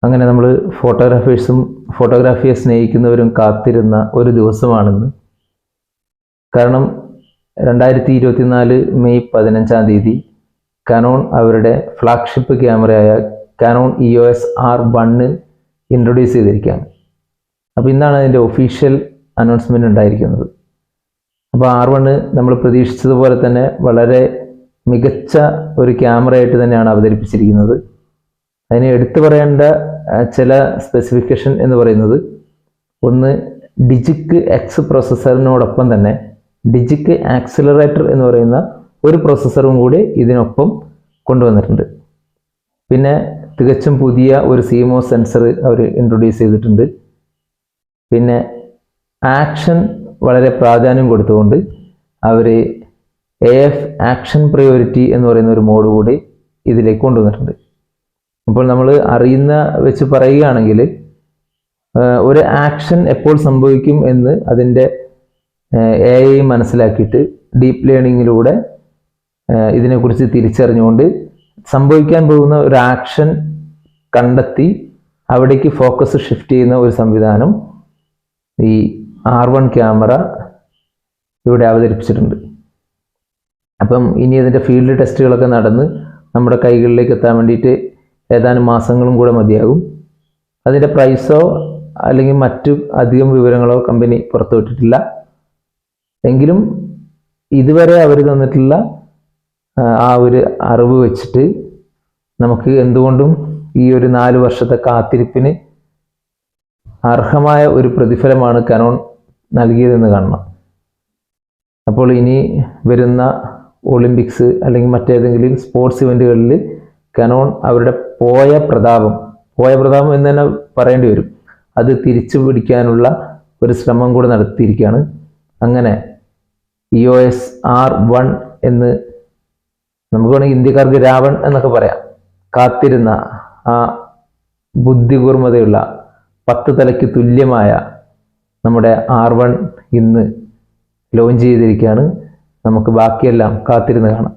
അങ്ങനെ നമ്മൾ ഫോട്ടോഗ്രാഫിയെ സ്നേഹിക്കുന്നവരും കാത്തിരുന്ന ഒരു ദിവസമാണെന്ന്. കാരണം 2024 മെയ് 15 കാനോൺ അവരുടെ ഫ്ലാഗ്ഷിപ്പ് ക്യാമറയായ കാനോൺ EOS R1 ഇൻട്രൊഡ്യൂസ് ചെയ്തിരിക്കുകയാണ്. അപ്പോൾ ഇന്നാണ് അതിൻ്റെ ഒഫീഷ്യൽ അനൗൺസ്മെൻറ്റ് ഉണ്ടായിരിക്കുന്നത്. അപ്പോൾ R1 നമ്മൾ പ്രതീക്ഷിച്ചതുപോലെ തന്നെ വളരെ മികച്ച ഒരു ക്യാമറയായിട്ട് തന്നെയാണ് അവതരിപ്പിച്ചിരിക്കുന്നത്. അതിന് എടുത്തു പറയേണ്ട ചില സ്പെസിഫിക്കേഷൻ എന്ന് പറയുന്നത്, ഒന്ന് ഡിജിക് എക്സ് പ്രോസസ്സറിനോടൊപ്പം തന്നെ ഡിജിക് ആക്സിലറേറ്റർ എന്ന് പറയുന്ന ഒരു പ്രോസസ്സറും കൂടി ഇതിനൊപ്പം കൊണ്ടുവന്നിട്ടുണ്ട്. പിന്നെ തികച്ചും പുതിയ ഒരു CMOS സെൻസർ അവർ ഇൻട്രൊഡ്യൂസ് ചെയ്തിട്ടുണ്ട്. പിന്നെ ആക്ഷൻ വളരെ പ്രാധാന്യം കൊടുത്തുകൊണ്ട് അവർ AF ആക്ഷൻ പ്രയോറിറ്റി എന്ന് പറയുന്ന ഒരു മോഡ് കൂടി ഇതിലേക്ക് കൊണ്ടുവന്നിട്ടുണ്ട്. അപ്പോൾ നമ്മൾ അറിയുന്ന വെച്ച് പറയുകയാണെങ്കിൽ ഒരു ആക്ഷൻ എപ്പോൾ സംഭവിക്കും എന്ന് അതിൻ്റെ AI മനസ്സിലാക്കിയിട്ട് ഡീപ്പ് ലേണിങ്ങിലൂടെ ഇതിനെക്കുറിച്ച് തിരിച്ചറിഞ്ഞുകൊണ്ട് സംഭവിക്കാൻ പോകുന്ന ഒരു ആക്ഷൻ കണ്ടെത്തി അവിടേക്ക് ഫോക്കസ് ഷിഫ്റ്റ് ചെയ്യുന്ന ഒരു സംവിധാനം ഈ R1 ക്യാമറ ഇവിടെ അവതരിപ്പിച്ചിട്ടുണ്ട്. അപ്പം ഇനി അതിൻ്റെ ഫീൽഡ് ടെസ്റ്റുകളൊക്കെ നടന്ന് നമ്മുടെ കൈകളിലേക്ക് എത്താൻ വേണ്ടിയിട്ട് ഏതാനും മാസങ്ങളും കൂടെ മതിയാകും. അതിൻ്റെ പ്രൈസോ അല്ലെങ്കിൽ മറ്റു അധികം വിവരങ്ങളോ കമ്പനി പുറത്തുവിട്ടിട്ടില്ല. എങ്കിലും ഇതുവരെ അവർ തന്നിട്ടുള്ള ആ ഒരു അറിവ് വെച്ചിട്ട് നമുക്ക് എന്തുകൊണ്ടും ഈ ഒരു 4 വർഷത്തെ കാത്തിരിപ്പിന് അർഹമായ ഒരു പ്രതിഫലമാണ് കാനോൺ നൽകിയതെന്ന് കാണണം. അപ്പോൾ ഇനി വരുന്ന ഒളിമ്പിക്സ് അല്ലെങ്കിൽ മറ്റേതെങ്കിലും സ്പോർട്സ് ഇവൻറ്റുകളിൽ കാനോൺ അവരുടെ പോയ പ്രതാപം എന്ന് തന്നെ പറയേണ്ടി വരും, അത് തിരിച്ചു പിടിക്കാനുള്ള ഒരു ശ്രമം കൂടെ നടത്തിയിരിക്കുകയാണ്. അങ്ങനെ EOS R1 എന്ന് നമുക്ക് വേണമെങ്കിൽ ഇന്ത്യക്കാർക്ക് രാവൺ എന്നൊക്കെ പറയാം. കാത്തിരുന്ന ആ ബുദ്ധികൂർമ്മതയുള്ള 10 തലയ്ക്ക് തുല്യമായ നമ്മുടെ R1 ഇന്ന് ലോഞ്ച് ചെയ്തിരിക്കുകയാണ്. നമുക്ക് ബാക്കിയെല്ലാം കാത്തിരുന്ന് കാണാം.